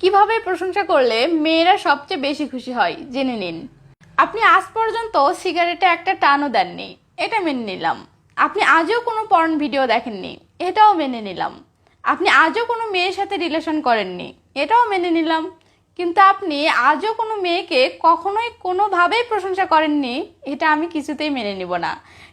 কিভাবে প্রশংসা করলে মেয়েরা সবচেয়ে বেশি খুশি হয় জেনে নিন। আপনি আজ পর্যন্ত সিগারেটে একটা টানও দেননি, এটা মেনে নিলাম। আপনি আজও কোনো পর্ন ভিডিও দেখেননি, এটাও মেনে নিলাম। আপনি আজও কোনো মেয়ের সাথে রিলেশন করেননি, এটাও মেনে নিলাম। কিন্তু আপনি আজও কোনো মেয়েকে কখনোই কোনোভাবেই প্রশংসা করেননি, এটা আমি কিছুতেই মেনে নিব না।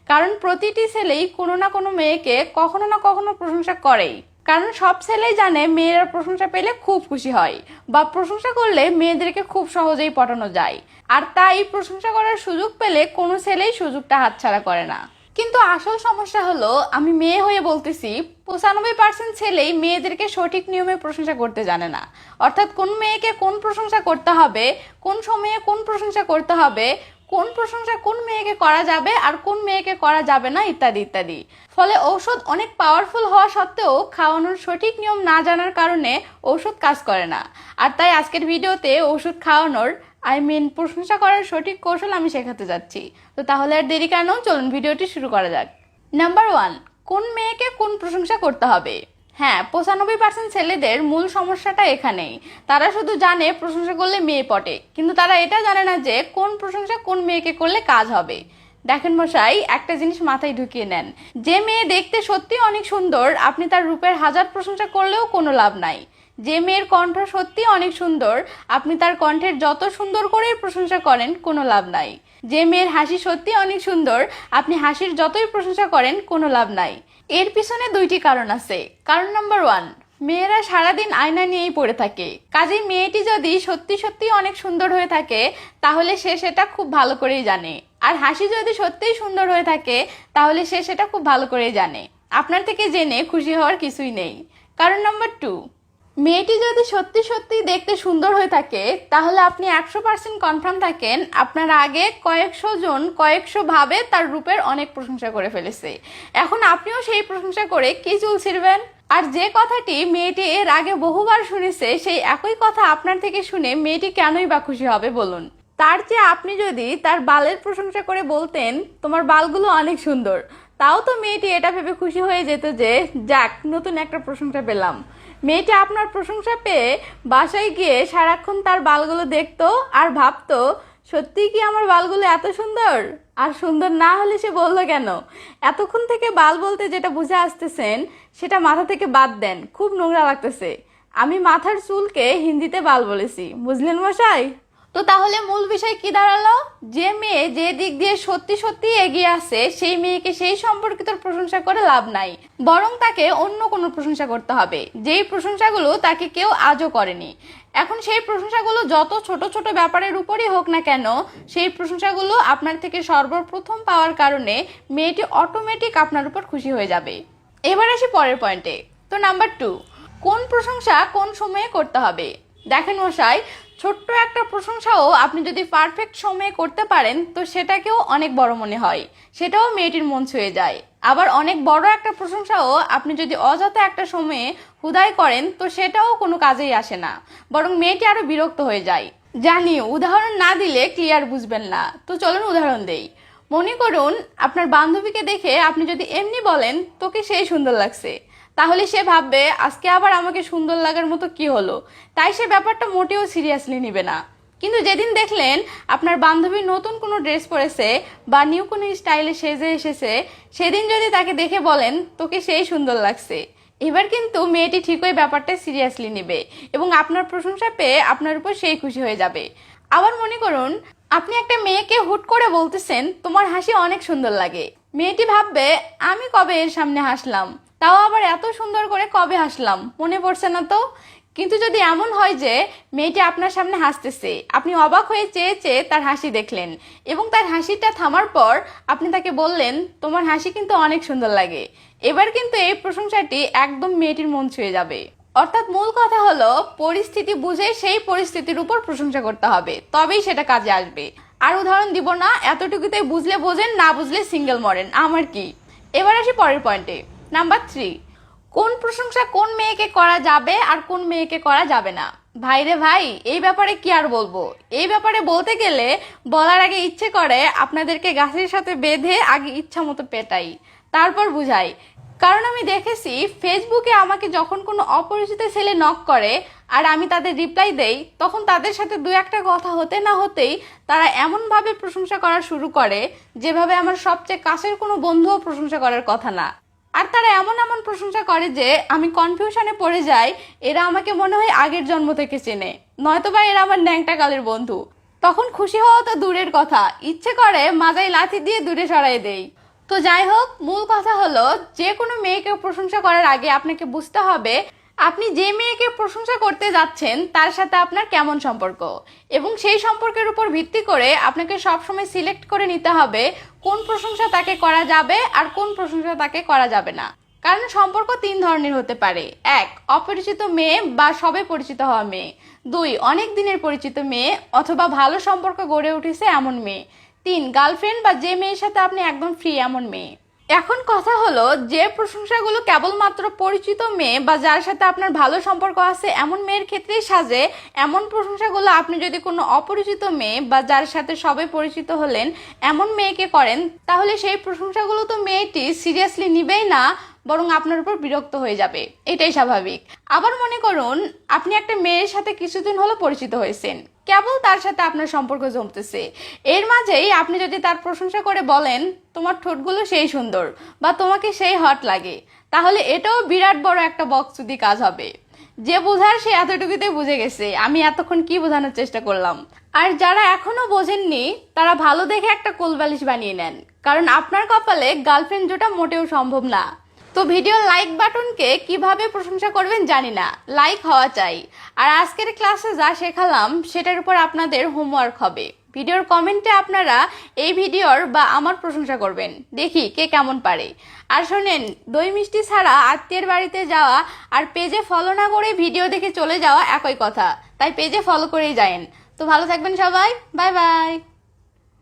কারণ প্রতিটি ছেলেই কোনো না কোনো মেয়েকে কখনো না কখনো প্রশংসা করেই। কারণ সব ছেলেই জানে মেয়েরা প্রশংসা পেলে খুব খুশি হয়, বা প্রশংসা করলে মেয়েদেরকে খুব সহজেই পটানো যায়। আর তাই প্রশংসা করার সুযোগ পেলে কোনো ছেলেই সুযোগটা হাতছাড়া করে না। কিন্তু আসল সমস্যা হলো, আমি মেয়ে হয়ে বলতেছি, 95% ছেলেই মেয়েদেরকে সঠিক নিয়মে প্রশংসা করতে জানে না। অর্থাৎ কোন মেয়েকে কোন প্রশংসা করতে হবে, কোন সময়ে কোন প্রশংসা করতে হবে, কোন প্রশংসা কোন মেয়েকে করা যাবে আর কোন মেয়েকে করা যাবে না, ইত্যাদি ইত্যাদি। ফলে ঔষধ অনেক পাওয়ারফুল হওয়া সত্ত্বেও খাওয়ানোর সঠিক নিয়ম না জানার কারণে ঔষধ কাজ করে না। আর তাই আজকের ভিডিওতে ওষুধ খাওয়ানোর প্রশংসা করার সঠিক কৌশল আমি শেখাতে যাচ্ছি। তো তাহলে আর দেরি কেন, চলুন ভিডিওটি শুরু করা যাক। নাম্বার 1, কোন মেয়েকে কোন প্রশংসা করতে হবে। হ্যাঁ, 95% ছেলেদের মূল সমস্যাটা এখানেই। তারা শুধু জানে প্রশংসা করলে মেয়ে পটে, কিন্তু তারা এটা জানে না যে কোন প্রশংসা কোন মেয়েকে করলে কাজ হবে। দেখেন মশাই, একটা জিনিস মাথায় ঢুকিয়ে নেন, যে মেয়ে দেখতে সত্যি অনেক সুন্দর, আপনি তার রূপের 1000 প্রশংসা করলেও কোনো লাভ নাই। যে মেয়ের কণ্ঠ সত্যি অনেক সুন্দর, আপনি তার কণ্ঠের যত সুন্দর করে প্রশংসা করেন কোনো লাভ নাই। যে মেয়ের হাসি সত্যি অনেক সুন্দর, আপনি হাসির যতই প্রশংসা করেন কোনো লাভ নাই। এর পিছনে 2টি কারণ আছে। কারণ নাম্বার 1, মেয়েরা সারাদিন আয়না নিয়েই পড়ে থাকে। কাজেই মেয়েটি যদি সত্যি সত্যি অনেক সুন্দর হয়ে থাকে, তাহলে সে সেটা খুব ভালো করেই জানে। আর হাসি যদি সত্যিই সুন্দর হয়ে থাকে, তাহলে সে সেটা খুব ভালো করেই জানে। আপনার থেকে জেনে খুশি হওয়ার কিছুই নেই। কারণ নাম্বার 2, মেয়েটি যদি সত্যি সত্যি দেখতে সুন্দর হয়ে থাকে, তাহলে আপনি 100% কনফার্ম থাকেন আপনার আগে কয়েকশো জন কয়েকশো ভাবে তার রূপের অনেক প্রশংসা করে ফেলেছে। এখন আপনিও সেই প্রশংসা করে কি চুল ছিঁড়বেন? আর যে কথাটি মেয়েটি এর আগে বহুবার শুনেছে, সেই একই কথা আপনার থেকে শুনে মেয়েটি কেনই বা খুশি হবে বলুন? তার চেয়ে আপনি যদি তার বালের প্রশংসা করে বলতেন তোমার বালগুলো অনেক সুন্দর, তাও তো মেয়েটি এটা ভেবে খুশি হয়ে যেত যে যাক, নতুন একটা প্রশংসা পেলাম। মেয়েটি আপনার প্রশংসা পেয়ে বাসায় গিয়ে সারাক্ষণ তার বালগুলো দেখতো আর ভাবতো সত্যি কি আমার বালগুলো এত সুন্দর? আর সুন্দর না হলে সে বললো কেন? এতক্ষণ থেকে বাল বলতে যেটা বুঝে আসতেছেন সেটা মাথা থেকে বাদ দেন, খুব নোংরা লাগতেছে। আমি মাথার চুলকে হিন্দিতে বাল বলেছি, বুঝলেন মশাই? তো তাহলে মূল বিষয় কি দাঁড়ালো? যে মেয়ে যে দিক দিয়ে সত্যি সত্যি এগিয়ে আসে, সেই মেয়েকে সেই সম্পর্কিত প্রশংসা করে লাভ নাই, বরং তাকে অন্য কোনো প্রশংসা করতে হবে, যেই প্রশংসাগুলো তাকে কেউ আজও করেনি। এখন সেই প্রশংসাগুলো যত ছোট ছোট ব্যাপারের উপরই হোক না কেন, সেই প্রশংসাগুলো আপনার থেকে সর্বপ্রথম পাওয়ার কারণে মেয়েটি অটোমেটিক আপনার উপর খুশি হয়ে যাবে। এবার আসি পরের পয়েন্টে। তো নাম্বার 2, কোন প্রশংসা কোন সময়ে করতে হবে। দেখেন মশাই, ছোট্ট একটা প্রশংসাও আপনি যদি পারফেক্ট সময়ে করতে পারেন, তো সেটাকেও অনেক বড় মনে হয়, সেটাও মেয়েটির মন ছুঁয়ে যায়। আবার অনেক বড় একটা প্রশংসাও আপনি যদি অযথা একটা সময়ে হুদায় করেন, তো সেটাও কোনো কাজেই আসে না, বরং মেয়েটি আরো বিরক্ত হয়ে যায়। জানি উদাহরণ না দিলে ক্লিয়ার বুঝবেন না, তো চলুন উদাহরণ দেই। মনে করুন আপনার বান্ধবীকে দেখে আপনি যদি এমনি বলেন তোকে সেই সুন্দর লাগছে, তাহলে সে ভাববে আজকে আবার আমাকে সুন্দর লাগার মতো কি হলো, তাই সে ব্যাপারটা মোটেও সিরিয়াসলি নেবে না। কিন্তু যেদিন দেখলেন আপনার বান্ধবী নতুন কোনো ড্রেস পরেছে বা নিউ কোনো স্টাইলে সেজে এসেছে, সেদিন যদি তাকে দেখে বলেন তোকে সেই সুন্দর লাগছে, এবার কিন্তু মেয়েটি ঠিকই ব্যাপারটা সিরিয়াসলি নেবে এবং আপনার প্রশংসা পেয়ে আপনার উপর সেই খুশি হয়ে যাবে। আবার মনে করুন আপনি একটা মেয়েকে হুট করে বলতেছেন তোমার হাসি অনেক সুন্দর লাগে, মেয়েটি ভাববে আমি কবে এর সামনে হাসলাম, তাও আবার এত সুন্দর করে কবে হাসলাম, মনে পড়ছে না তো। কিন্তু যদি এমন হয় যে মেয়েটি আপনার সামনে হাসতেছে, আপনি অবাক হয়ে চেয়ে চেয়ে তার হাসি দেখলেন এবং তার হাসিটা থামার পর আপনি তাকে বললেন তোমার হাসি কিন্তু অনেক সুন্দর লাগে, এবার কিন্তু এই প্রশংসাটি একদম মেয়েটির মন ছুঁয়ে যাবে। অর্থাৎ মূল কথা হলো পরিস্থিতি বুঝে সেই পরিস্থিতির উপর প্রশংসা করতে হবে, তবেই সেটা কাজে আসবে। আর উদাহরণ দিব না, এতটুকুতে বুঝলে বোঝেন, না বুঝলে সিঙ্গেল মরেন, আমার কি। এবার আসি পরের পয়েন্টে। নাম্বার 3, কোন প্রশংসা কোন মেয়েকে করা যাবে আর কোন মেয়েকে করা যাবে না। ভাইরে ভাই, এই ব্যাপারে কি আর বলবো, এই ব্যাপারে বলতে গেলে বলার আগে ইচ্ছে করে আপনাদেরকে গাছের সাথে বেঁধে আগে ইচ্ছা মতো পেটাই, তারপর বুঝাই কারণ আমি দেখেছি ফেসবুকে আমাকে যখন কোনো অপরিচিত ছেলে নক করে আর আমি তাদের রিপ্লাই দেই, তখন তাদের সাথে দু একটা কথা হতে না হতেই তারা এমনভাবে প্রশংসা করা শুরু করে যেভাবে আমার সবচেয়ে কাছের কোনো বন্ধুও প্রশংসা করার কথা না। আর তারা এমন এমন প্রশংসা করে যে আমি কনফিউশনে পড়ে যাই, এরা আমাকে মনে হয় আগের জন্ম থেকে চেনে, নয়তোবা এরা আমার ন্যাংটা কালের বন্ধু। তখন খুশি হওয়া তো দূরের কথা, ইচ্ছে করে মাথায় লাথি দিয়ে দূরে সরাই দেই। তো যাই হোক, মূল কথা হলো যে কোনো মেয়েকে প্রশংসা করার আগে আপনাকে বুঝতে হবে আপনি যে মেয়েকে প্রশংসা করতে যাচ্ছেন তার সাথে আপনার কেমন সম্পর্ক, এবং সেই সম্পর্কের উপর ভিত্তি করে আপনাকে সবসময় সিলেক্ট করে নিতে হবে কোন প্রশংসা তাকে করা যাবে আর কোন প্রশংসা তাকে করা যাবে না। কারণ সম্পর্ক তিন ধরনের হতে পারে: এক, অপরিচিত মেয়ে বা সবে পরিচিত হওয়া মেয়ে; দুই, অনেক দিনের পরিচিত মেয়ে অথবা ভালো সম্পর্ক গড়ে উঠেছে এমন মেয়ে; তিন, গার্লফ্রেন্ড বা যে মেয়ের সাথে আপনি একদম ফ্রি এমন মেয়ে। এখন কথা হলো, যে প্রশংসাগুলো কেবলমাত্র পরিচিত মেয়ে বা যার সাথে আপনার ভালো সম্পর্ক আছে এমন মেয়ের ক্ষেত্রেই সাজে, এমন প্রশংসাগুলো আপনি যদি কোনো অপরিচিত মেয়ে বা যার সাথে সবে পরিচিত হলেন এমন মেয়েকে করেন, তাহলে সেই প্রশংসাগুলো তো মেয়েটি সিরিয়াসলি নিবেই না, বরং আপনার উপর বিরক্ত হয়ে যাবে। এটাই স্বাভাবিক। আবার মনে করুন আপনি একটা মেয়ের সাথে কিছুদিন হলো পরিচিত হয়েছেন, কেবল তার সাথে আপনার সম্পর্ক জমতেছে, এর মাঝেই আপনি যদি তার প্রশংসা করে বলেন তোমার ঠোঁটগুলো সেই সুন্দর বা তোমাকে সেই হট লাগে, তাহলে এটাও বিরাট বড় একটা বকচুদি কাজ হবে। যে বোঝার সে এতটুকুতে বুঝে গেছে আমি এতক্ষণ কি বোঝানোর চেষ্টা করলাম। আর যারা এখনো বোঝেননি তারা ভালো দেখে একটা কোলবালিশ বানিয়ে নেন, কারণ আপনার কপালে গার্লফ্রেন্ড জোটা মোটেও সম্ভব না। তো ভিডিওর লাইক বাটনকে কিভাবে প্রশংসা করবেন জানি না, লাইক হওয়া চাই। আর আজকের ক্লাসে যা শেখালাম সেটার উপর আপনাদের হোমওয়ার্ক হবে। ভিডিওর কমেন্টে আপনারা এই ভিডিওর বা আমার প্রশংসা করবেন, দেখি কে কেমন পারে। আর শোনেন, দই মিষ্টি ছাড়া আত্মীয়ের বাড়িতে যাওয়া আর পেজে ফলো না করে ভিডিও দেখে চলে যাওয়া একই কথা, তাই পেজে ফলো করেই যায়েন। তো ভালো থাকবেন সবাই, বাই বাই।